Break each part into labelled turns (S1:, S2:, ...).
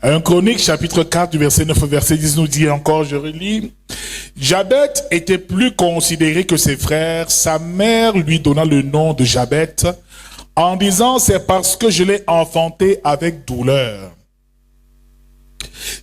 S1: 1 Chronique, chapitre 4, du verset 9 au verset 10 nous dit encore, je relis. Jabet était plus considéré que ses frères. Sa mère lui donna le nom de Jabet en disant, c'est parce que je l'ai enfanté avec douleur.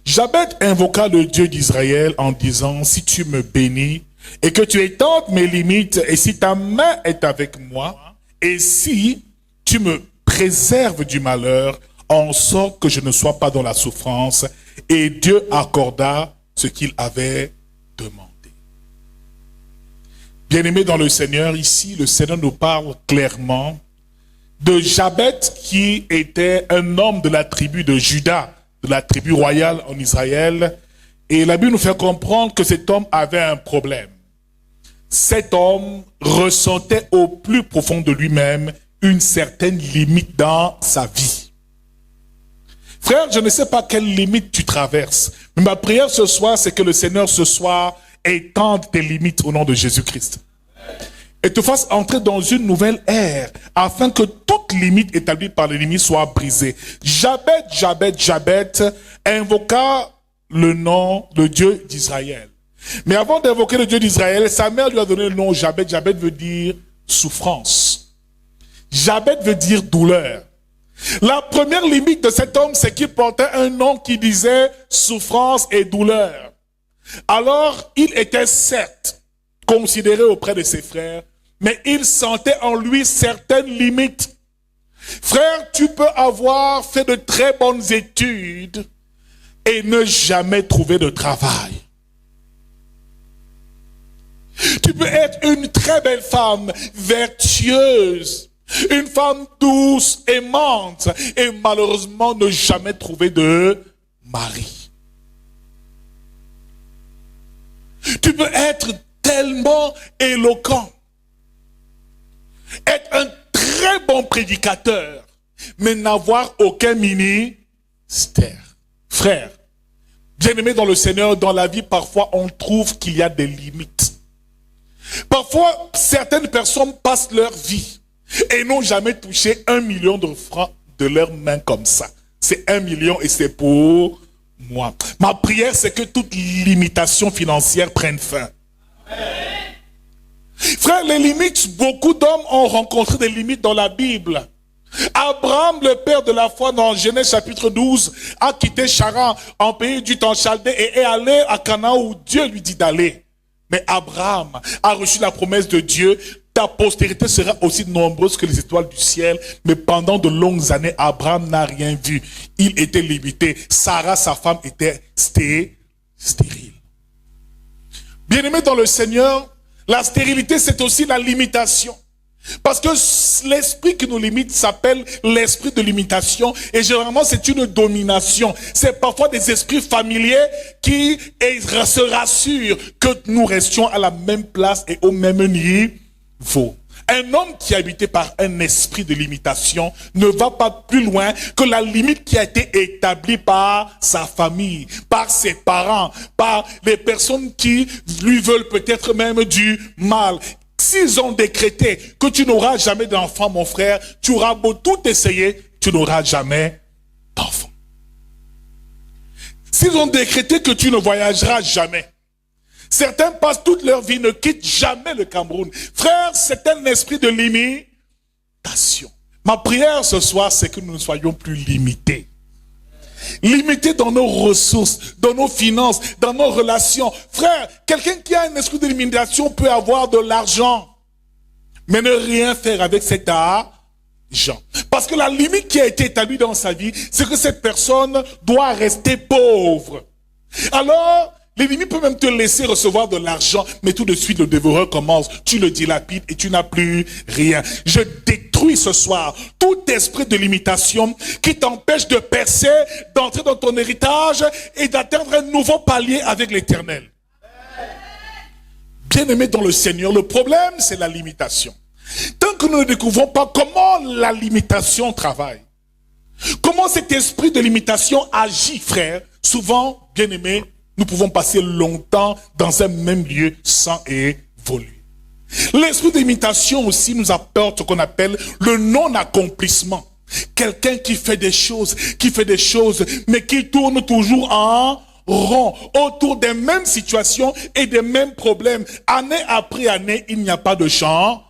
S1: Jabet invoqua le Dieu d'Israël en disant, si tu me bénis et que tu étends mes limites et si ta main est avec moi et si tu me préserves du malheur, en sorte que je ne sois pas dans la souffrance. Et Dieu accorda ce qu'il avait demandé. Bien-aimés dans le Seigneur, ici, le Seigneur nous parle clairement de Jabet qui était un homme de la tribu de Juda, de la tribu royale en Israël. Et la Bible nous fait comprendre que cet homme avait un problème. Cet homme ressentait au plus profond de lui-même une certaine limite dans sa vie. Frère, je ne sais pas quelle limite tu traverses, mais ma prière ce soir, c'est que le Seigneur ce soir étende tes limites au nom de Jésus-Christ. Et te fasse entrer dans une nouvelle ère, afin que toute limite établie par l'ennemi soit brisée. Jabet invoqua le nom, le Dieu d'Israël. Mais avant d'invoquer le Dieu d'Israël, sa mère lui a donné le nom Jabet. Jabet veut dire souffrance. Jabet veut dire douleur. La première limite de cet homme, c'est qu'il portait un nom qui disait souffrance et douleur. Alors, il était certes considéré auprès de ses frères, mais il sentait en lui certaines limites. Frère, tu peux avoir fait de très bonnes études et ne jamais trouver de travail. Tu peux être une très belle femme, vertueuse, une femme douce, aimante, et malheureusement ne jamais trouver de mari. Tu peux être tellement éloquent, être un très bon prédicateur, mais n'avoir aucun ministère. Frère, bien-aimé dans le Seigneur, dans la vie, parfois on trouve qu'il y a des limites. Parfois, certaines personnes passent leur vie et n'ont jamais touché 1 million de francs de leurs mains comme ça. C'est 1 million et c'est pour moi. Ma prière, c'est que toute limitation financière prenne fin. Amen. Frère, les limites, beaucoup d'hommes ont rencontré des limites dans la Bible. Abraham, le père de la foi, dans Genèse chapitre 12, a quitté Charan en pays du temps chaldé et est allé à Canaan où Dieu lui dit d'aller. Mais Abraham a reçu la promesse de Dieu. Ta postérité sera aussi nombreuse que les étoiles du ciel. Mais pendant de longues années, Abraham n'a rien vu. Il était limité. Sarah, sa femme, était stérile. Bien-aimé dans le Seigneur, la stérilité, c'est aussi la limitation. Parce que l'esprit qui nous limite s'appelle l'esprit de limitation. Et généralement, c'est une domination. C'est parfois des esprits familiers qui se rassurent que nous restions à la même place et au même niveau. Un homme qui est habité par un esprit de limitation ne va pas plus loin que la limite qui a été établie par sa famille, par ses parents, par les personnes qui lui veulent peut-être même du mal. S'ils ont décrété que tu n'auras jamais d'enfant, mon frère, tu auras beau tout essayer, tu n'auras jamais d'enfant. S'ils ont décrété que tu ne voyageras jamais, certains passent toute leur vie, ne quittent jamais le Cameroun. Frère, c'est un esprit de limitation. Ma prière ce soir, c'est que nous ne soyons plus limités. Limités dans nos ressources, dans nos finances, dans nos relations. Frère, quelqu'un qui a un esprit de limitation peut avoir de l'argent, mais ne rien faire avec cet argent. Parce que la limite qui a été établie dans sa vie, c'est que cette personne doit rester pauvre. Alors, l'ennemi peut même te laisser recevoir de l'argent, mais tout de suite le dévoreur commence. Tu le dilapides et tu n'as plus rien. Je détruis ce soir tout esprit de limitation qui t'empêche de percer, d'entrer dans ton héritage et d'atteindre un nouveau palier avec l'Éternel. Bien-aimé dans le Seigneur, le problème c'est la limitation. Tant que nous ne découvrons pas comment la limitation travaille, comment cet esprit de limitation agit, frère, souvent, bien-aimé, nous pouvons passer longtemps dans un même lieu sans évoluer. L'esprit d'imitation aussi nous apporte ce qu'on appelle le non-accomplissement. Quelqu'un qui fait des choses, mais qui tourne toujours en rond, autour des mêmes situations et des mêmes problèmes. Année après année, il n'y a pas de changement.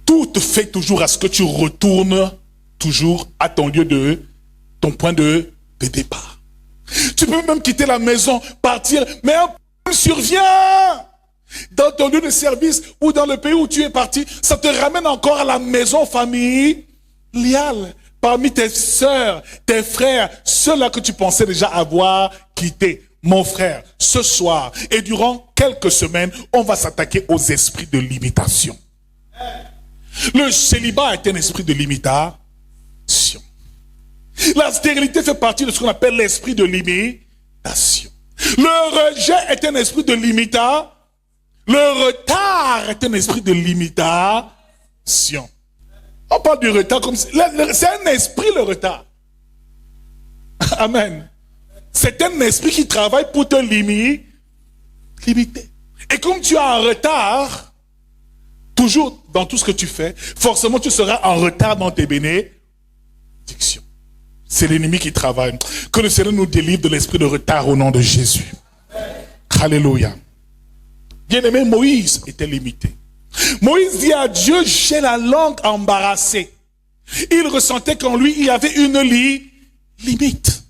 S1: Tout te fait toujours à ce que tu retournes toujours à ton lieu ton point de départ. Tu peux même quitter la maison, partir, mais un problème survient. Dans ton lieu de service ou dans le pays où tu es parti, ça te ramène encore à la maison familiale. Parmi tes sœurs, tes frères, ceux-là que tu pensais déjà avoir quittés. Mon frère, ce soir et durant quelques semaines, on va s'attaquer aux esprits de limitation. Le célibat est un esprit de limitation. La stérilité fait partie de ce qu'on appelle l'esprit de limitation. Le rejet est un esprit de limitation. Le retard est un esprit de limitation. On parle du retard comme si... C'est un esprit, le retard. Amen. C'est un esprit qui travaille pour te limiter. Et comme tu es en retard, toujours dans tout ce que tu fais, forcément tu seras en retard dans tes bénédictions. C'est l'ennemi qui travaille. Que le Seigneur nous délivre de l'esprit de retard au nom de Jésus. Alléluia. Bien-aimé, Moïse était limité. Moïse dit à Dieu, j'ai la langue embarrassée. Il ressentait qu'en lui, il y avait une limite.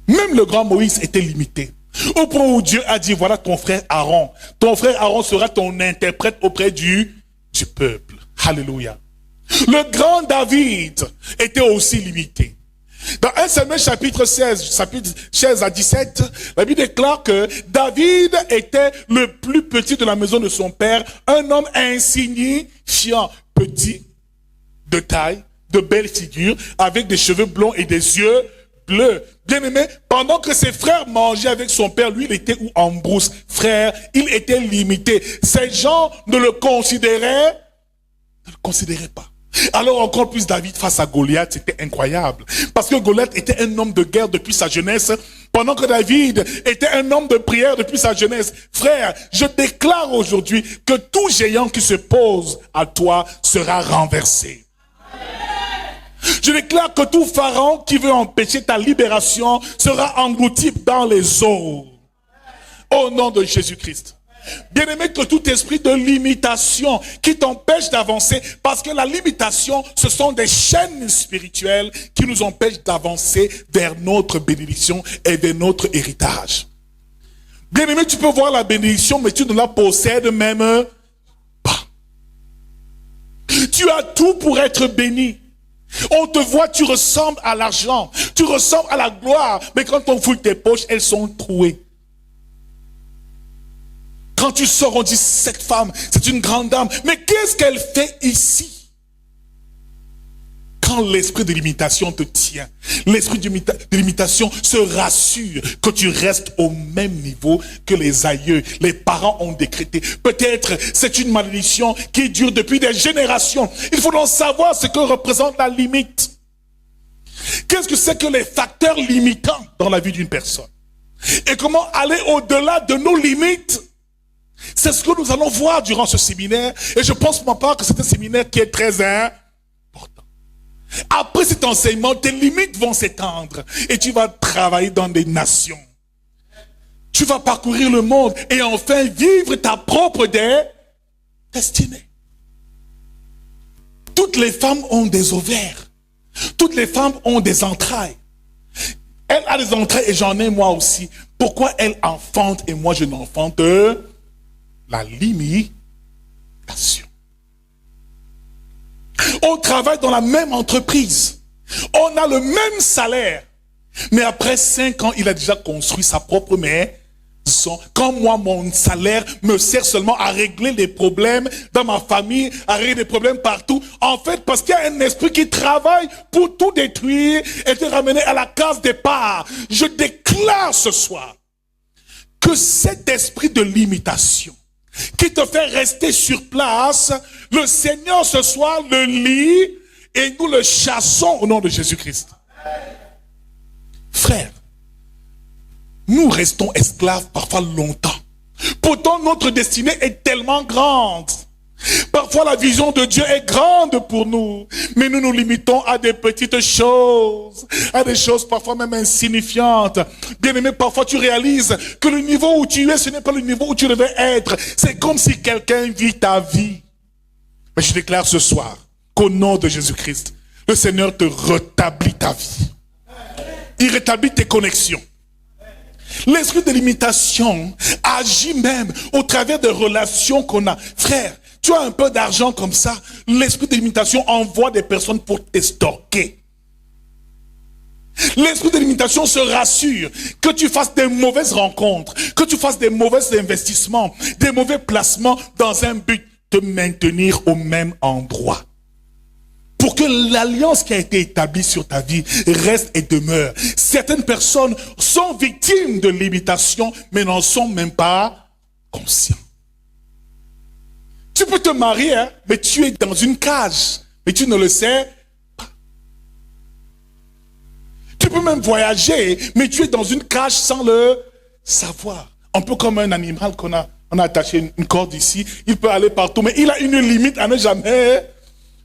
S1: Même le grand Moïse était limité. Au point où Dieu a dit, voilà ton frère Aaron. Ton frère Aaron sera ton interprète auprès du peuple. Alléluia. Le grand David était aussi limité. Dans 1 Samuel chapitre 16 à 17, la Bible déclare que David était le plus petit de la maison de son père, un homme insignifiant, petit, de taille, de belle figure, avec des cheveux blonds et des yeux bleus. Bien aimé, pendant que ses frères mangeaient avec son père, lui il était où en brousse. Frère, il était limité. Ces gens ne le considéraient pas. Alors encore plus David face à Goliath, c'était incroyable. Parce que Goliath était un homme de guerre depuis sa jeunesse, pendant que David était un homme de prière depuis sa jeunesse. Frère, je déclare aujourd'hui que tout géant qui se pose à toi sera renversé. Je déclare que tout pharaon qui veut empêcher ta libération sera englouti dans les eaux. Au nom de Jésus-Christ. Bien-aimé, que tout esprit de limitation qui t'empêche d'avancer, parce que la limitation, ce sont des chaînes spirituelles qui nous empêchent d'avancer vers notre bénédiction et vers notre héritage. Bien-aimé, tu peux voir la bénédiction, mais tu ne la possèdes même pas. Tu as tout pour être béni. On te voit, tu ressembles à l'argent, tu ressembles à la gloire, mais quand on fouille tes poches, elles sont trouées. Quand tu sors, on dit, cette femme, c'est une grande dame. Mais qu'est-ce qu'elle fait ici? Quand l'esprit de limitation te tient, l'esprit de limitation se rassure que tu restes au même niveau que les aïeux, les parents ont décrété. Peut-être c'est une malédiction qui dure depuis des générations. Il faut donc savoir ce que représente la limite. Qu'est-ce que c'est que les facteurs limitants dans la vie d'une personne? Et comment aller au-delà de nos limites? C'est ce que nous allons voir durant ce séminaire. Et je pense pour ma part que c'est un séminaire qui est très important. Après cet enseignement, tes limites vont s'étendre. Et tu vas travailler dans des nations. Tu vas parcourir le monde. Et enfin vivre ta propre destinée. Toutes les femmes ont des ovaires. Toutes les femmes ont des entrailles. Elle a des entrailles et j'en ai moi aussi. Pourquoi elle enfante et moi je n'enfante? La limitation. On travaille dans la même entreprise. On a le même salaire. Mais après 5 ans, il a déjà construit sa propre maison. Quand moi, mon salaire me sert seulement à régler les problèmes dans ma famille, à régler des problèmes partout. En fait, parce qu'il y a un esprit qui travaille pour tout détruire et te ramener à la case départ. Je déclare ce soir que cet esprit de limitation qui te fait rester sur place, le Seigneur ce soir le lit et nous le chassons au nom de Jésus-Christ. Frère, nous restons esclaves parfois longtemps. Pourtant notre destinée est tellement grande. Parfois la vision de Dieu est grande pour nous, mais nous nous limitons à des petites choses, à des choses parfois même insignifiantes. Bien-aimé, parfois tu réalises que le niveau où tu es, ce n'est pas le niveau où tu devais être. C'est comme si quelqu'un vit ta vie. Mais je déclare ce soir qu'au nom de Jésus-Christ, le Seigneur te rétablit ta vie. Il rétablit tes connexions. L'esprit de limitation agit même au travers des relations qu'on a. Frère, tu as un peu d'argent comme ça, l'esprit de limitation envoie des personnes pour t'estorquer. L'esprit de limitation se rassure que tu fasses des mauvaises rencontres, que tu fasses des mauvais investissements, des mauvais placements dans un but de te maintenir au même endroit. Pour que l'alliance qui a été établie sur ta vie reste et demeure. Certaines personnes sont victimes de limitations, mais n'en sont même pas conscients. Tu peux te marier, hein, mais tu es dans une cage, mais tu ne le sais pas. Tu peux même voyager, mais tu es dans une cage sans le savoir. Un peu comme un animal qu'on a attaché une corde ici, il peut aller partout, mais il a une limite à ne jamais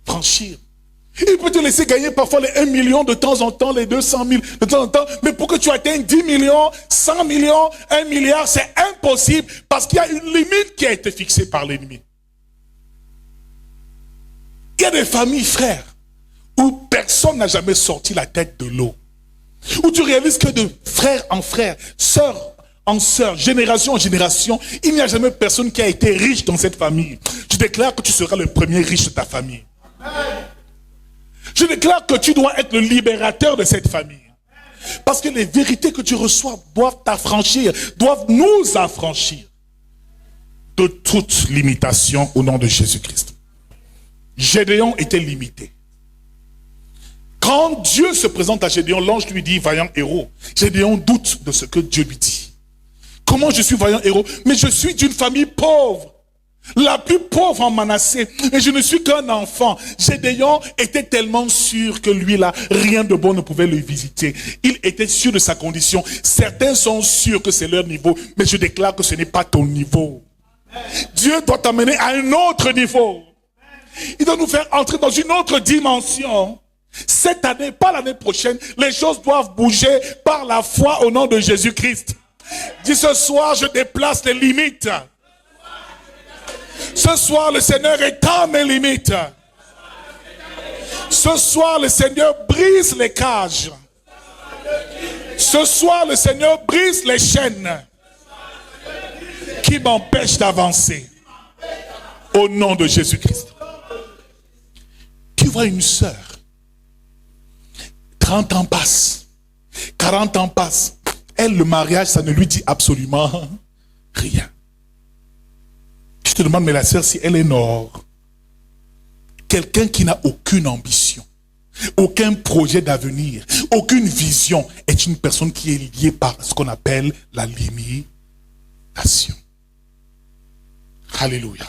S1: franchir. Il peut te laisser gagner parfois les 1 million de temps en temps, les 200 000 de temps en temps, mais pour que tu atteignes 10 millions, 100 millions, 1 milliard, c'est impossible parce qu'il y a une limite qui a été fixée par l'ennemi. Il y a des familles, frères, où personne n'a jamais sorti la tête de l'eau. Où tu réalises que de frère en frère, sœur en sœur, génération en génération, il n'y a jamais personne qui a été riche dans cette famille. Je déclare que tu seras le premier riche de ta famille. Je déclare que tu dois être le libérateur de cette famille. Parce que les vérités que tu reçois doivent t'affranchir, doivent nous affranchir de toute limitation au nom de Jésus-Christ. Gédéon était limité. Quand Dieu se présente à Gédéon, l'ange lui dit, vaillant héros. Gédéon doute de ce que Dieu lui dit. Comment je suis vaillant héros? Mais je suis d'une famille pauvre. La plus pauvre en Manassé. Et je ne suis qu'un enfant. Gédéon était tellement sûr que lui là, rien de bon ne pouvait le visiter. Il était sûr de sa condition. Certains sont sûrs que c'est leur niveau. Mais je déclare que ce n'est pas ton niveau. Dieu doit t'amener à un autre niveau. Il doit nous faire entrer dans une autre dimension. Cette année, pas l'année prochaine, les choses doivent bouger par la foi au nom de Jésus-Christ. Dis ce soir, je déplace les limites. Ce soir, le Seigneur étend mes limites. Ce soir, le Seigneur brise les cages. Ce soir, le Seigneur brise les chaînes qui m'empêchent d'avancer. Au nom de Jésus-Christ. Tu vois une sœur. 30 ans passent. 40 ans passent. Elle, le mariage, ça ne lui dit absolument rien. Je te demande, mais la sœur, si elle est nord, quelqu'un qui n'a aucune ambition, aucun projet d'avenir, aucune vision, est une personne qui est liée par ce qu'on appelle la limitation. Alléluia.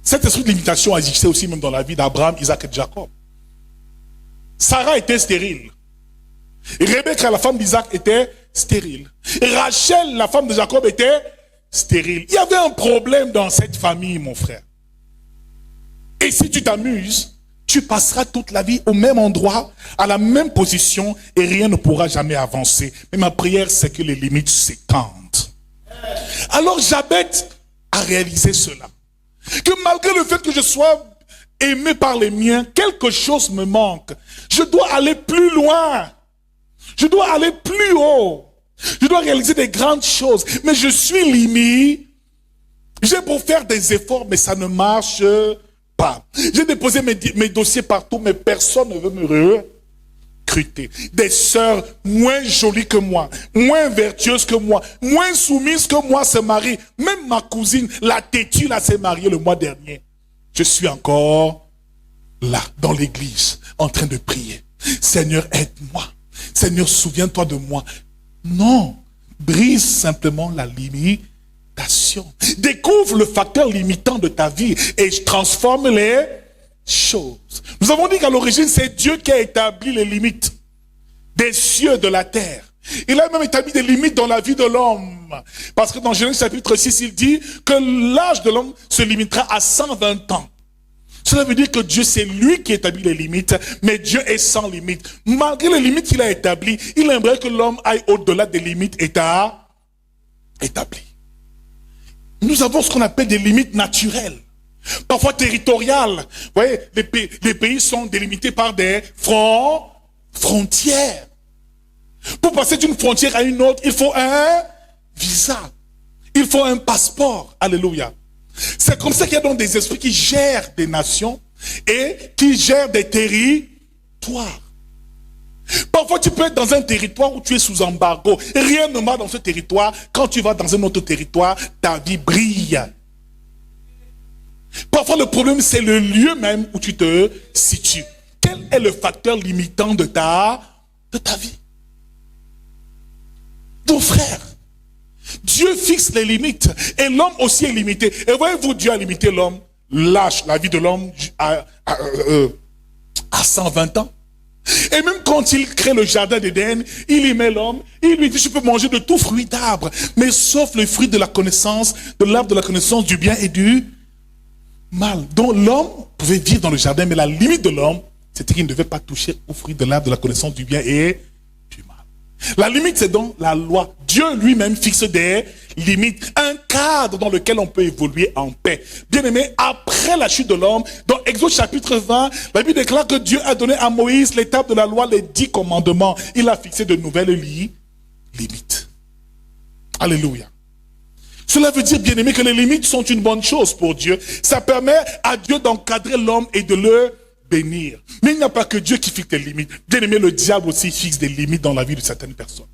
S1: Cet esprit de limitation existait aussi même dans la vie d'Abraham, Isaac et Jacob. Sarah était stérile. Rebecca, la femme d'Isaac, était stérile. Rachel, la femme de Jacob, était stérile. Il y avait un problème dans cette famille, mon frère. Et si tu t'amuses, tu passeras toute la vie au même endroit, à la même position, et rien ne pourra jamais avancer. Mais ma prière, c'est que les limites s'étendent. Alors Jabez a réalisé cela. Que malgré le fait que je sois aimé par les miens, quelque chose me manque. Je dois aller plus loin. Je dois aller plus haut. Je dois réaliser des grandes choses. Mais je suis limité. J'ai beau faire des efforts, mais ça ne marche pas. J'ai déposé mes dossiers partout, mais personne ne veut me recruter. Des sœurs moins jolies que moi, moins vertueuses que moi, moins soumises que moi se marient. Même ma cousine, la têtue, là, s'est mariée le mois dernier. Je suis encore là, dans l'église, en train de prier. Seigneur, aide-moi. Seigneur, souviens-toi de moi. Non, brise simplement la limitation. Découvre le facteur limitant de ta vie et transforme les choses. Nous avons dit qu'à l'origine, c'est Dieu qui a établi les limites des cieux, de la terre. Il a même établi des limites dans la vie de l'homme. Parce que dans Genèse chapitre 6, il dit que l'âge de l'homme se limitera à 120 ans. Cela veut dire que Dieu, c'est lui qui établit les limites, mais Dieu est sans limite. Malgré les limites qu'il a établies, il aimerait que l'homme aille au-delà des limites établies. Nous avons ce qu'on appelle des limites naturelles, parfois territoriales. Vous voyez, les pays sont délimités par des frontières. Pour passer d'une frontière à une autre, il faut un visa. Il faut un passeport. Alléluia. C'est comme ça qu'il y a donc des esprits qui gèrent des nations et qui gèrent des territoires. Parfois, tu peux être dans un territoire où tu es sous embargo. Rien ne marche dans ce territoire. Quand tu vas dans un autre territoire, ta vie brille. Parfois, le problème, c'est le lieu même où tu te situes. Quel est le facteur limitant de ta vie? Donc, frère, Dieu fixe les limites. Et l'homme aussi est limité. Et voyez-vous, Dieu a limité l'homme, l'âge, la vie de l'homme à 120 ans. Et même quand il crée le jardin d'Éden, il y met l'homme, il lui dit, je peux manger de tout fruit d'arbre, mais sauf le fruit de la connaissance, de l'arbre de la connaissance du bien et du mal. Donc l'homme pouvait vivre dans le jardin, mais la limite de l'homme, c'était qu'il ne devait pas toucher au fruit de l'arbre de la connaissance du bien et du mal. La limite, c'est donc la loi. Dieu lui-même fixe des limites, un cadre dans lequel on peut évoluer en paix. Bien aimé, après la chute de l'homme, dans Exode chapitre 20, la Bible déclare que Dieu a donné à Moïse l'étape de la loi, les 10 commandements. Il a fixé de nouvelles limites. Alléluia. Cela veut dire, bien aimé, que les limites sont une bonne chose pour Dieu. Ça permet à Dieu d'encadrer l'homme et de le bénir. Mais il n'y a pas que Dieu qui fixe des limites. Bien aimé, le diable aussi fixe des limites dans la vie de certaines personnes.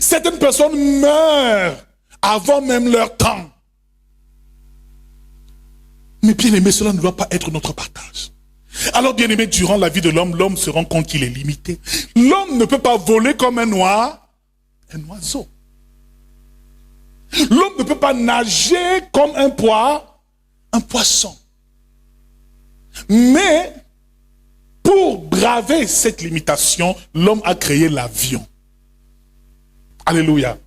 S1: Certaines personnes meurent avant même leur temps. Mais bien aimé, cela ne doit pas être notre partage. Alors bien aimé, durant la vie de l'homme, l'homme se rend compte qu'il est limité. L'homme ne peut pas voler comme un oiseau. L'homme ne peut pas nager comme un poisson. Mais pour braver cette limitation, l'homme a créé l'avion. Alléluia.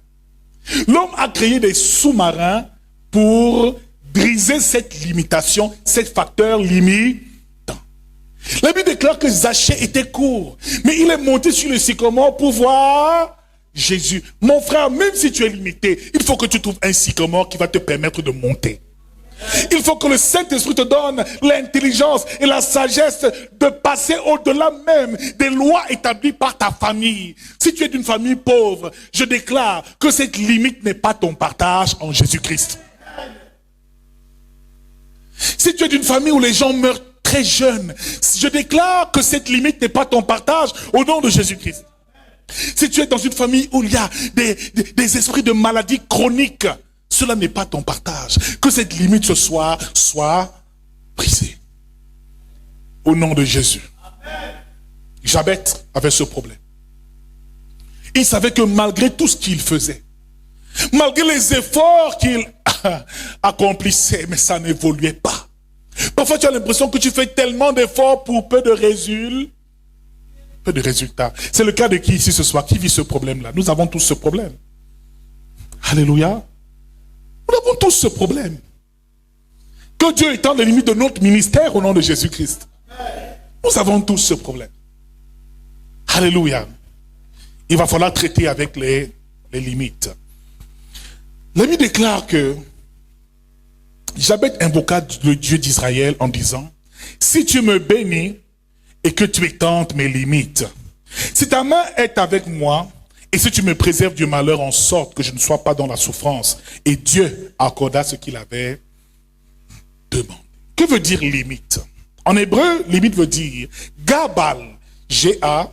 S1: L'homme a créé des sous-marins pour briser cette limitation, cet facteur limitant. La Bible déclare que Zachée était court, mais il est monté sur le sycomore pour voir Jésus. Mon frère, même si tu es limité, il faut que tu trouves un sycomore qui va te permettre de monter. Il faut que le Saint-Esprit te donne l'intelligence et la sagesse de passer au-delà même des lois établies par ta famille. Si tu es d'une famille pauvre, je déclare que cette limite n'est pas ton partage en Jésus-Christ. Si tu es d'une famille où les gens meurent très jeunes, je déclare que cette limite n'est pas ton partage au nom de Jésus-Christ. Si tu es dans une famille où il y a des esprits de maladies chroniques, cela n'est pas ton partage. Que cette limite ce soir soit brisée. Au nom de Jésus. Jabez avait ce problème. Il savait que malgré tout ce qu'il faisait, malgré les efforts qu'il accomplissait, mais ça n'évoluait pas. Parfois tu as l'impression que tu fais tellement d'efforts pour peu de résultats. C'est le cas de qui ici ce soir? Qui vit ce problème-là? Nous avons tous ce problème. Alléluia. Nous avons tous ce problème. Que Dieu étende les limites de notre ministère au nom de Jésus-Christ. Nous avons tous ce problème. Alléluia. Il va falloir traiter avec les limites. L'ami déclare que Jabez invoqua le Dieu d'Israël en disant, si tu me bénis et que tu étends mes limites, si ta main est avec moi, et si tu me préserves du malheur en sorte que je ne sois pas dans la souffrance, et Dieu accorda ce qu'il avait demandé. Que veut dire limite? En hébreu, limite veut dire Gabal, G-A-B-A-L,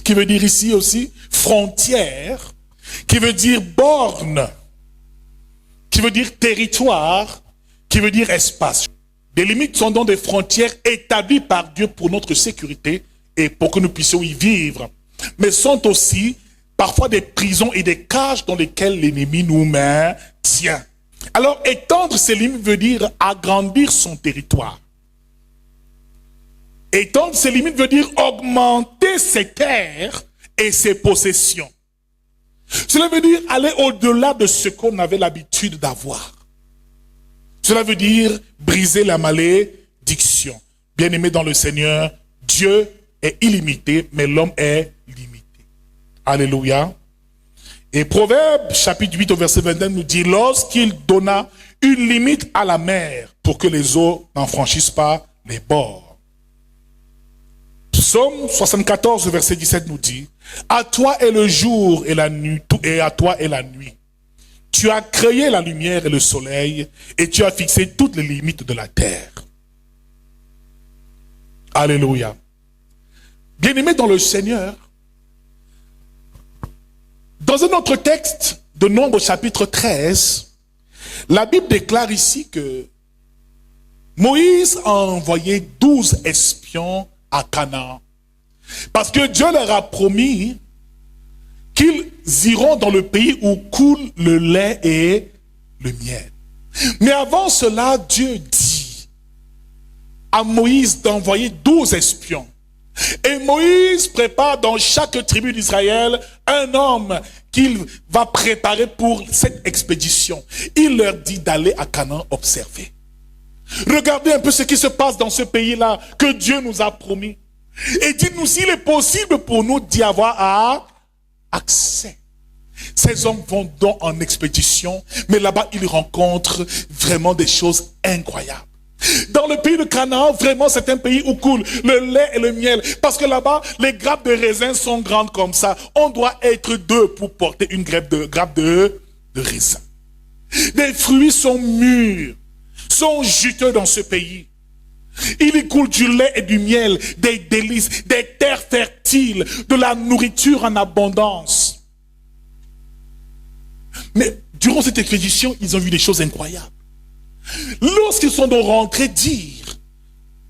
S1: qui veut dire ici aussi frontière, qui veut dire borne, qui veut dire territoire, qui veut dire espace. Des limites sont donc des frontières établies par Dieu pour notre sécurité et pour que nous puissions y vivre, mais sont aussi parfois des prisons et des cages dans lesquelles l'ennemi nous maintient. Alors étendre ces limites veut dire agrandir son territoire. Étendre ces limites veut dire augmenter ses terres et ses possessions. Cela veut dire aller au-delà de ce qu'on avait l'habitude d'avoir. Cela veut dire briser la malédiction. Bien-aimé dans le Seigneur, Dieu est illimité, mais l'homme est limité. Alléluia. Et Proverbe, chapitre 8, au verset 21, nous dit, lorsqu'il donna une limite à la mer pour que les eaux n'en franchissent pas les bords. Psaume 74, verset 17 nous dit, à toi est le jour et la nuit, et à toi est la nuit. Tu as créé la lumière et le soleil, et tu as fixé toutes les limites de la terre. Alléluia. Bien-aimés dans le Seigneur, dans un autre texte de Nombres chapitre 13, la Bible déclare ici que Moïse a envoyé 12 espions à Canaan. Parce que Dieu leur a promis qu'ils iront dans le pays où coule le lait et le miel. Mais avant cela, Dieu dit à Moïse d'envoyer 12 espions. Et Moïse prépare dans chaque tribu d'Israël un homme qu'il va préparer pour cette expédition. Il leur dit d'aller à Canaan observer. Regardez un peu ce qui se passe dans ce pays-là que Dieu nous a promis. Et dites-nous s'il est possible pour nous d'y avoir accès. Ces hommes vont donc en expédition, mais là-bas ils rencontrent vraiment des choses incroyables. Dans le pays de Canaan, vraiment c'est un pays où coule le lait et le miel. Parce que là-bas, les grappes de raisin sont grandes comme ça. On doit être deux pour porter une grappe de raisin. Les fruits sont mûrs, sont juteux dans ce pays. Il y coule du lait et du miel, des délices, des terres fertiles, de la nourriture en abondance. Mais durant cette expédition, ils ont vu des choses incroyables. Lorsqu'ils sont donc rentrés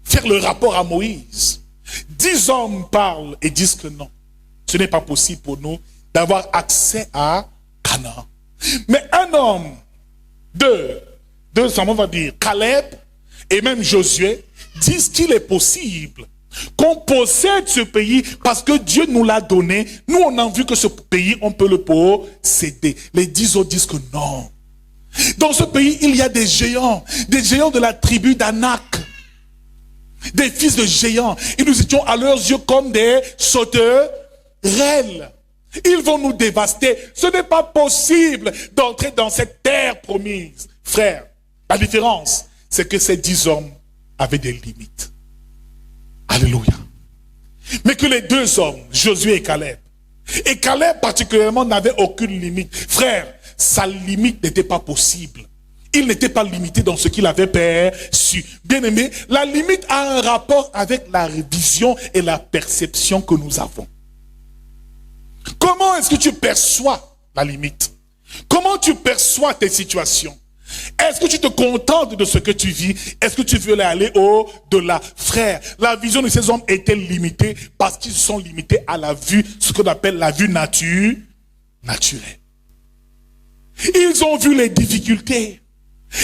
S1: faire le rapport à Moïse, 10 hommes parlent et disent que non, ce n'est pas possible pour nous d'avoir accès à Canaan. Mais un homme, deux hommes, on va dire, Caleb et même Josué, disent qu'il est possible qu'on possède ce pays parce que Dieu nous l'a donné. Nous, on a vu que ce pays, on peut le posséder. Les 10 autres disent que non. Dans ce pays, il y a des géants de la tribu d'Anak, des fils de géants. Et nous étions à leurs yeux comme des sauterelles. Ils vont nous dévaster. Ce n'est pas possible d'entrer dans cette terre promise. Frère, la différence, c'est que ces 10 hommes avaient des limites. Alléluia. Mais que les 2 hommes, Josué et Caleb particulièrement, n'avaient aucune limite. Frère, sa limite n'était pas possible. Il n'était pas limité dans ce qu'il avait perçu. Bien aimé, la limite a un rapport avec la vision et la perception que nous avons. Comment est-ce que tu perçois la limite? Comment tu perçois tes situations? Est-ce que tu te contentes de ce que tu vis? Est-ce que tu veux aller au-delà? Frère, la vision de ces hommes était limitée parce qu'ils sont limités à la vue, ce qu'on appelle la vue naturelle. Ils ont vu les difficultés.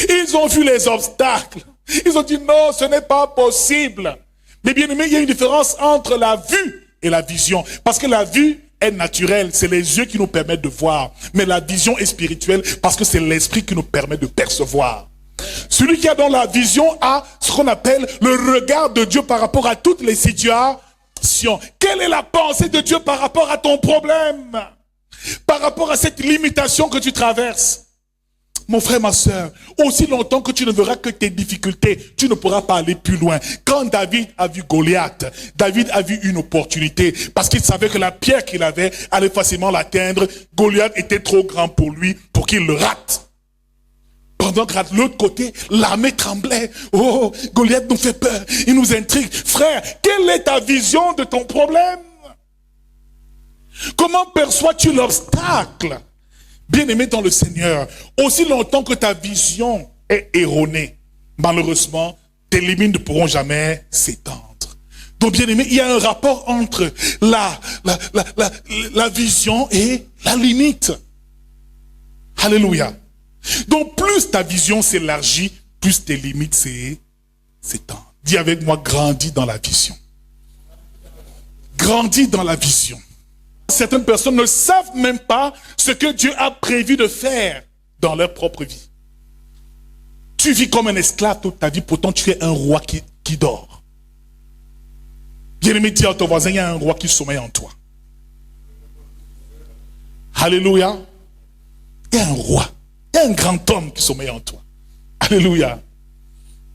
S1: Ils ont vu les obstacles. Ils ont dit non, ce n'est pas possible. Mais bien aimé, il y a une différence entre la vue et la vision. Parce que la vue est naturelle, c'est les yeux qui nous permettent de voir. Mais la vision est spirituelle parce que c'est l'esprit qui nous permet de percevoir. Celui qui a dans la vision a ce qu'on appelle le regard de Dieu par rapport à toutes les situations. Quelle est la pensée de Dieu par rapport à ton problème? Par rapport à cette limitation que tu traverses? Mon frère, ma soeur, aussi longtemps que tu ne verras que tes difficultés, tu ne pourras pas aller plus loin. Quand David a vu Goliath, David a vu une opportunité parce qu'il savait que la pierre qu'il avait allait facilement l'atteindre. Goliath était trop grand pour lui, pour qu'il le rate. Pendant que de l'autre côté, l'armée tremblait. Oh, Goliath nous fait peur, il nous intrigue. Frère, quelle est ta vision de ton problème? Comment perçois-tu l'obstacle? Bien-aimé dans le Seigneur, aussi longtemps que ta vision est erronée, malheureusement, tes limites ne pourront jamais s'étendre. Donc, bien-aimé, il y a un rapport entre la vision et la limite. Alléluia. Donc, plus ta vision s'élargit, plus tes limites s'étendent. Dis avec moi, grandis dans la vision. Grandis dans la vision. Certaines personnes ne savent même pas ce que Dieu a prévu de faire dans leur propre vie. Tu vis comme un esclave toute ta vie, pourtant tu es un roi qui dort. Bien-aimé, dis à ton voisin, il y a un roi qui sommeille en toi. Alléluia. Il y a un roi, il y a un grand homme qui sommeille en toi. Alléluia.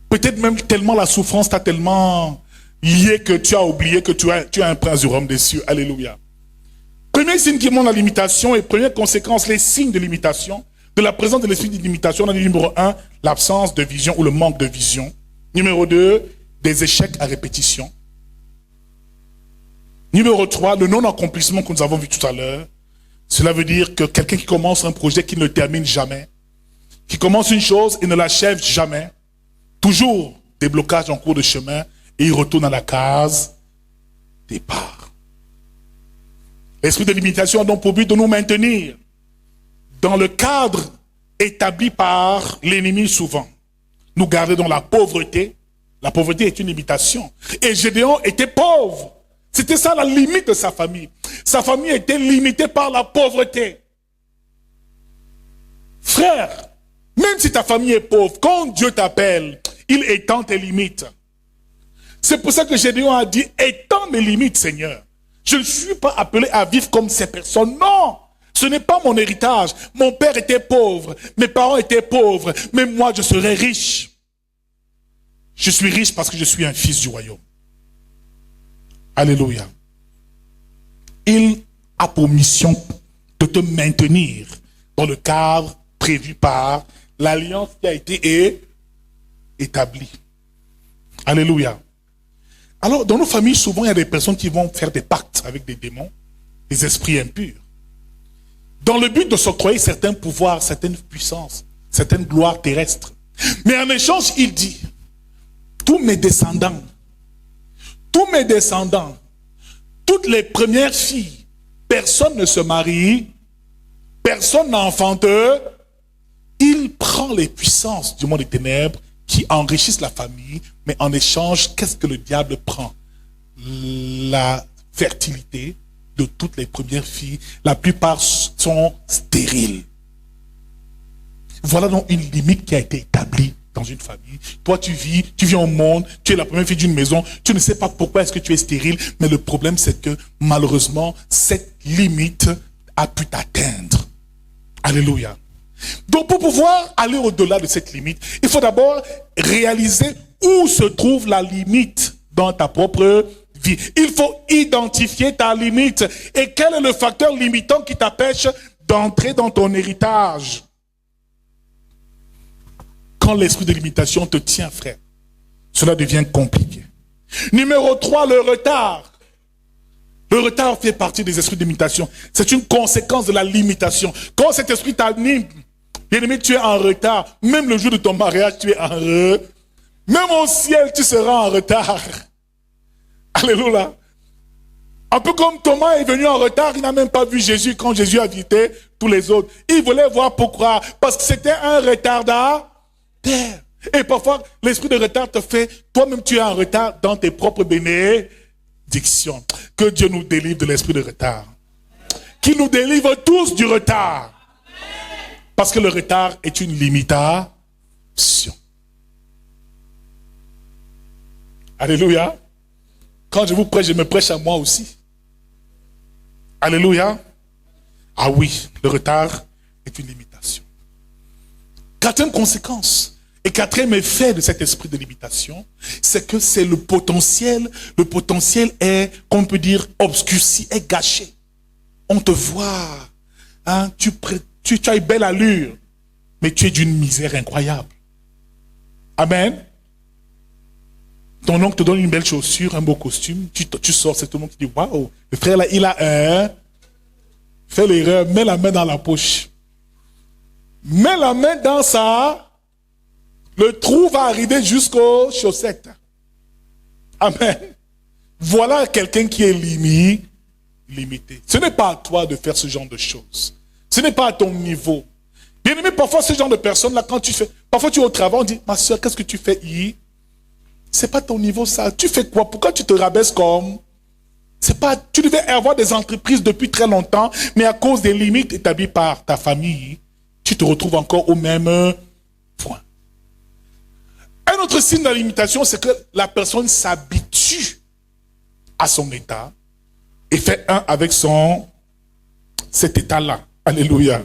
S1: Peut-être même tellement la souffrance t'a tellement lié que tu as oublié que tu es un prince du royaume des cieux. Alléluia. Premier signe qui montre la limitation et première conséquence, les signes de limitation. De la présence de l'esprit de limitation, on a dit numéro 1, l'absence de vision ou le manque de vision. Numéro 2, des échecs à répétition. Numéro 3, le non-accomplissement que nous avons vu tout à l'heure. Cela veut dire que quelqu'un qui commence un projet qui ne le termine jamais, qui commence une chose et ne l'achève jamais, toujours des blocages en cours de chemin et il retourne à la case départ. L'esprit de limitation a donc pour but de nous maintenir dans le cadre établi par l'ennemi souvent. Nous garder dans la pauvreté. La pauvreté est une limitation. Et Gédéon était pauvre. C'était ça la limite de sa famille. Sa famille était limitée par la pauvreté. Frère, même si ta famille est pauvre, quand Dieu t'appelle, il étend tes limites. C'est pour ça que Gédéon a dit, étends mes limites, Seigneur. Je ne suis pas appelé à vivre comme ces personnes. Non! Ce n'est pas mon héritage. Mon père était pauvre. Mes parents étaient pauvres. Mais moi, je serai riche. Je suis riche parce que je suis un fils du royaume. Alléluia. Il a pour mission de te maintenir dans le cadre prévu par l'alliance qui a été établie. Alléluia. Alors, dans nos familles, souvent, il y a des personnes qui vont faire des pactes avec des démons, des esprits impurs, dans le but de s'octroyer certains pouvoirs, certaines puissances, certaines gloires terrestres. Mais en échange, il dit, tous mes descendants, toutes les premières filles, personne ne se marie, personne n'enfante, il prend les puissances du monde des ténèbres qui enrichissent la famille, mais en échange, qu'est-ce que le diable prend? La fertilité de toutes les premières filles, la plupart sont stériles. Voilà donc une limite qui a été établie dans une famille. Toi, tu vis au monde, tu es la première fille d'une maison, tu ne sais pas pourquoi est-ce que tu es stérile, mais le problème c'est que malheureusement, cette limite a pu t'atteindre. Alléluia. Donc pour pouvoir aller au-delà de cette limite, il faut d'abord réaliser où se trouve la limite dans ta propre vie. Il faut identifier ta limite. Et quel est le facteur limitant qui t'empêche d'entrer dans ton héritage? Quand l'esprit de limitation te tient, frère, cela devient compliqué. Numéro 3, le retard. Le retard fait partie des esprits de limitation. C'est une conséquence de la limitation. Quand cet esprit t'anime, bien-aimé, tu es en retard. Même le jour de ton mariage, tu es en retard. Même au ciel, tu seras en retard. Alléluia. Un peu comme Thomas est venu en retard, il n'a même pas vu Jésus quand Jésus a visité tous les autres. Il voulait voir pourquoi. Parce que c'était un retardataire. Et parfois, l'esprit de retard te fait, toi-même tu es en retard dans tes propres bénédictions. Que Dieu nous délivre de l'esprit de retard. Qu'il nous délivre tous du retard. Parce que le retard est une limitation. Alléluia. Quand je vous prêche, je me prêche à moi aussi. Alléluia. Ah oui, le retard est une limitation. Quatrième conséquence et quatrième effet de cet esprit de limitation, c'est que c'est le potentiel. Le potentiel est, qu'on peut dire, obscurci, est gâché. On te voit, hein, tu as une belle allure, mais tu es d'une misère incroyable. Amen. Ton oncle te donne une belle chaussure, un beau costume, tu sors, c'est tout le monde qui dit, waouh, le frère là, il a fait l'erreur, mets la main dans la poche. Mets la main dans le trou va arriver jusqu'aux chaussettes. Amen. Voilà quelqu'un qui est limité. Ce n'est pas à toi de faire ce genre de choses. Ce n'est pas à ton niveau. Bien aimé, parfois ce genre de personnes là, quand tu fais, parfois tu es au travail, on dit, ma soeur, qu'est-ce que tu fais hier? C'est pas ton niveau ça. Tu fais quoi? Pourquoi tu te rabaisses comme? C'est pas, tu devais avoir des entreprises depuis très longtemps, mais à cause des limites établies par ta famille, tu te retrouves encore au même point. Un autre signe de la limitation, c'est que la personne s'habitue à son état et fait un avec cet état-là. Alléluia.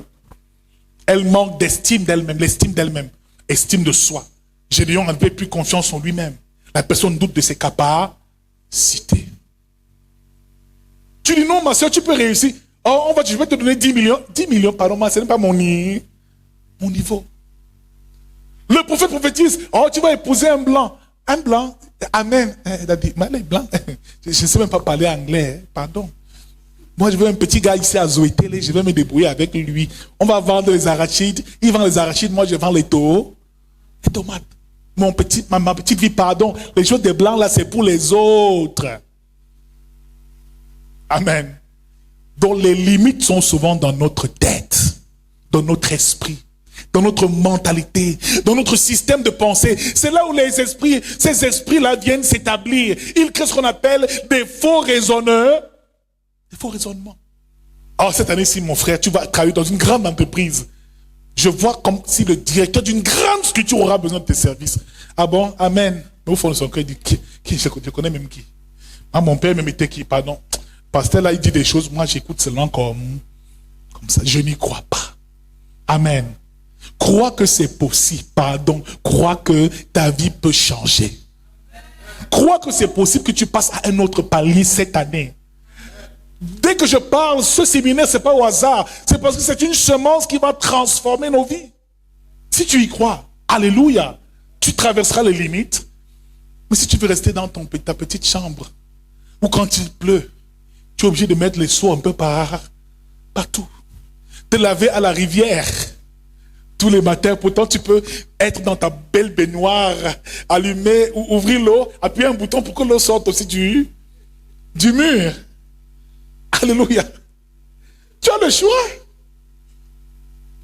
S1: Elle manque d'estime d'elle-même, l'estime d'elle-même, estime de soi. Gédéon n'avait plus confiance en lui-même. La personne doute de ses capacités. Tu dis non, ma soeur, tu peux réussir. Oh, je vais te donner 10 millions. 10 millions, pardon, moi, ce n'est pas mon niveau. Le prophète prophétise, oh, tu vas épouser un blanc. Un blanc, amen. Il a dit, mais elle est blanc. Je ne sais même pas parler anglais, pardon. Moi, je veux un petit gars ici à Zoétélé, je vais me débrouiller avec lui. On va vendre les arachides. Il vend les arachides, moi, je vends les tomates. Ma petite vie, pardon. Les choses des blancs, là, c'est pour les autres. Amen. Donc, les limites sont souvent dans notre tête, dans notre esprit, dans notre mentalité, dans notre système de pensée. C'est là où ces esprits-là viennent s'établir. Ils créent ce qu'on appelle des faux raisonneurs. Des faux raisonnements. Alors, cette année-ci, mon frère, tu vas travailler dans une grande entreprise. Je vois comme si le directeur d'une grande structure aura besoin de tes services. Ah bon? Amen. Mais au fond de son cœur, il dit, qui je connais même qui? Ah, mon père me mettait qui? Pardon. Pasteur là, il dit des choses, moi j'écoute seulement comme ça. Je n'y crois pas. Amen. Crois que c'est possible. Pardon. Crois que ta vie peut changer. Crois que c'est possible que tu passes à un autre palier cette année. Dès que je parle, ce séminaire, c'est pas au hasard. C'est parce que c'est une semence qui va transformer nos vies. Si tu y crois, alléluia, tu traverseras les limites. Mais si tu veux rester dans ta petite chambre, ou quand il pleut, tu es obligé de mettre les seaux un peu partout. Te laver à la rivière tous les matins. Pourtant, tu peux être dans ta belle baignoire, allumer ou ouvrir l'eau, appuyer un bouton pour que l'eau sorte aussi du mur. Alléluia. Tu as le choix.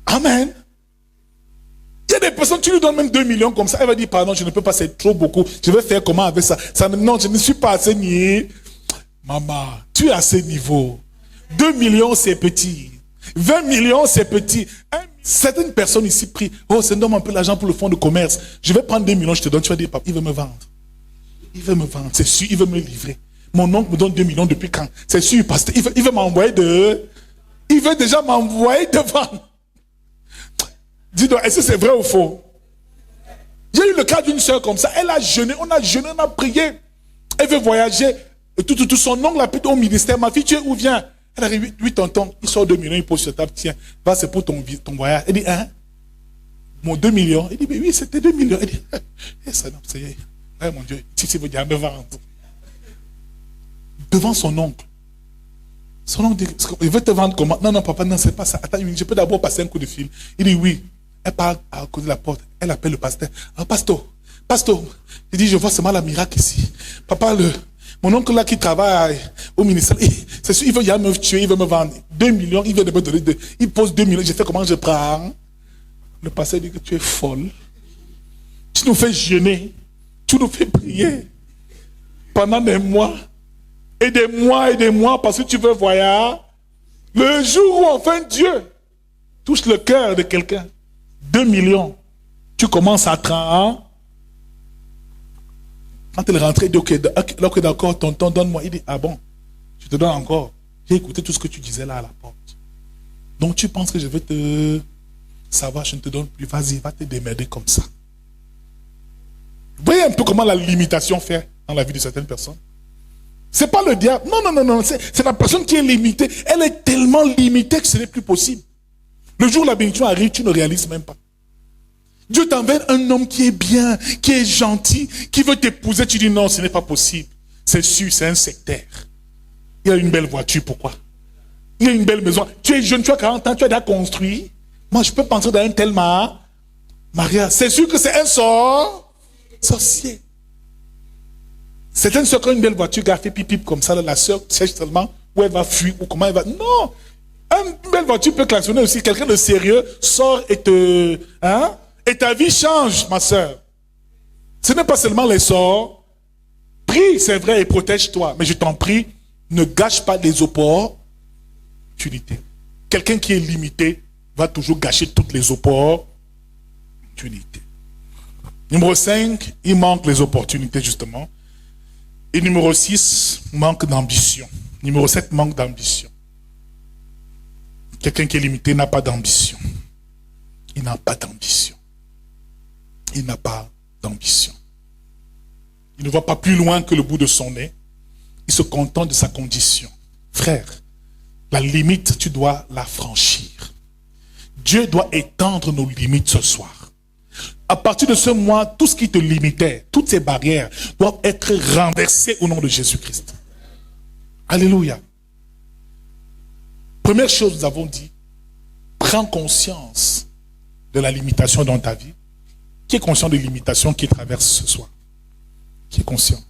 S1: Amen. Il y a des personnes, tu lui donnes même 2 millions comme ça. Elle va dire, pardon, je ne peux pas, c'est trop beaucoup. Je vais faire comment avec ça? Non, je ne suis pas à ce niveau. Maman, tu es à ce niveau. 2 millions, c'est petit. 20 millions, c'est petit. Certaines personnes ici prient, oh, ça me donne un peu l'argent pour le fonds de commerce. Je vais prendre 2 millions, je te donne. Tu vas dire, papa, il veut me vendre. Il veut me vendre, c'est sûr, il veut me livrer. Mon oncle me donne 2 millions depuis quand? C'est sûr, parce qu'il veut m'envoyer il veut déjà m'envoyer devant. Dis-donc, est-ce que c'est vrai ou faux? J'ai eu le cas d'une soeur comme ça. Elle a jeûné, on a prié. Elle veut voyager. Tout son oncle l'a plutôt au ministère. Ma fille, tu es où? Viens. Elle arrive, 8 tontons. Il sort 2 millions, il pose sur table. Tiens, va, c'est pour ton voyage. Elle dit, hein? Mon 2 millions. Elle dit, mais oui, c'était 2 millions. Elle dit, ça, non, c'est. Eh, mon Dieu, si vous dites, me vendre. Devant son oncle. Son oncle dit, il veut te vendre comment? Non, papa, non, c'est pas ça. Attends, je peux d'abord passer un coup de fil. Il dit oui. Elle parle à côté de la porte. Elle appelle le pasteur. Ah, pasteur. Il dit, je vois seulement la miracle ici. Papa, mon oncle là qui travaille au ministère, c'est sûr, il veut me tuer, il veut me vendre. 2 millions, il veut me donner 2. Il pose 2 millions. Je fais comment je prends? Le pasteur dit que tu es folle. Tu nous fais jeûner. Tu nous fais prier. Pendant des mois. Et des mois, parce que tu veux voyager. Le jour où enfin Dieu touche le cœur de quelqu'un, 2 millions, tu commences à 30. Quand elle est rentrée, il dit, ok, d'accord, tonton, donne-moi. Il dit, ah bon, je te donne encore. J'ai écouté tout ce que tu disais là à la porte. Donc tu penses que je vais te savoir, je ne te donne plus. Vas-y, va te démerder comme ça. Vous voyez un peu comment la limitation fait dans la vie de certaines personnes? C'est pas le diable. Non. C'est la personne qui est limitée. Elle est tellement limitée que ce n'est plus possible. Le jour où la bénédiction arrive, tu ne réalises même pas. Dieu t'envoie un homme qui est bien, qui est gentil, qui veut t'épouser. Tu dis non, ce n'est pas possible. C'est sûr, c'est un sectaire. Il a une belle voiture, pourquoi? Il a une belle maison. Tu es jeune, tu as 40 ans, tu as déjà construit. Moi, je peux pas entrer dans un tel mariage. C'est sûr que c'est un sorcier. Certaines soeurs qui ont une belle voiture, qui a fait pipi comme ça, la soeur cherche seulement où elle va fuir ou comment elle va. Non! Une belle voiture peut klaxonner aussi. Quelqu'un de sérieux sort et et ta vie change, ma soeur. Ce n'est pas sellement les sorts. Prie, c'est vrai, et protège-toi. Mais je t'en prie, ne gâche pas les opportunités. Quelqu'un qui est limité va toujours gâcher toutes les opportunités. Numéro 5, il manque les opportunités justement. Et numéro 6, manque d'ambition. Numéro 7, manque d'ambition. Quelqu'un qui est limité n'a pas d'ambition. Il n'a pas d'ambition. Il n'a pas d'ambition. Il ne va pas plus loin que le bout de son nez. Il se contente de sa condition. Frère, la limite, tu dois la franchir. Dieu doit étendre nos limites ce soir. À partir de ce mois, tout ce qui te limitait, toutes ces barrières doivent être renversées au nom de Jésus-Christ. Alléluia. Première chose, nous avons dit, prends conscience de la limitation dans ta vie. Qui est conscient des limitations qui traversent ce soir? Qui est conscient?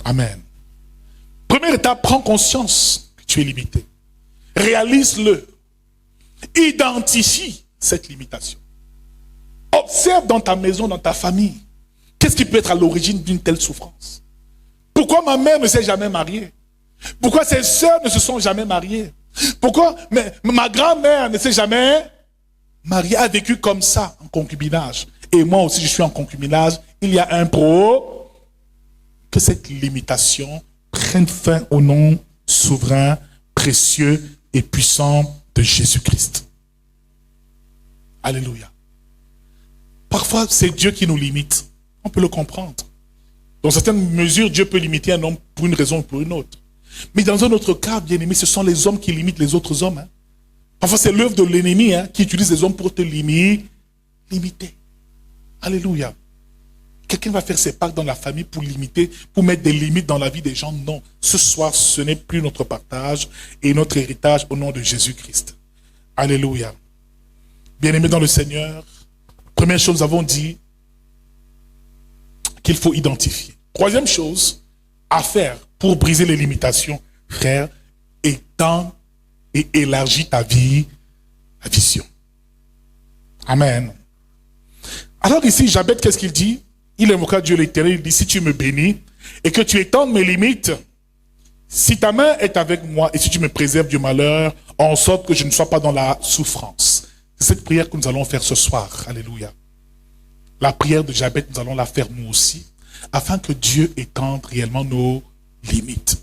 S1: Amen. Première étape, prends conscience que tu es limité. Réalise-le. Identifie cette limitation. Observe dans ta maison, dans ta famille. Qu'est-ce qui peut être à l'origine d'une telle souffrance? Pourquoi ma mère ne s'est jamais mariée? Pourquoi ses sœurs ne se sont jamais mariées? Pourquoi ma grand-mère ne s'est jamais mariée, a vécu comme ça, en concubinage? Et moi aussi, je suis en concubinage. Il y a un que cette limitation prenne fin au nom souverain, précieux et puissant de Jésus-Christ. Alléluia. Parfois, c'est Dieu qui nous limite. On peut le comprendre. Dans certaines mesures, Dieu peut limiter un homme pour une raison ou pour une autre. Mais dans un autre cas, bien aimé, ce sont les hommes qui limitent les autres hommes. Parfois, c'est l'œuvre de l'ennemi qui utilise les hommes pour te limiter. Alléluia. Quelqu'un va faire ses pactes dans la famille pour limiter, pour mettre des limites dans la vie des gens. Non. Ce soir, ce n'est plus notre partage et notre héritage au nom de Jésus-Christ. Alléluia. Bien-aimés dans le Seigneur, première chose, nous avons dit qu'il faut identifier. Troisième chose à faire pour briser les limitations, frère, étends et élargis ta vie, ta vision. Amen. Alors ici, Jabez, qu'est-ce qu'il dit? Il invoqua Dieu l'Éternel, il dit, si tu me bénis et que tu étendes mes limites, si ta main est avec moi et si tu me préserves du malheur, en sorte que je ne sois pas dans la souffrance. C'est cette prière que nous allons faire ce soir. Alléluia. La prière de Jabez, nous allons la faire nous aussi, afin que Dieu étende réellement nos limites.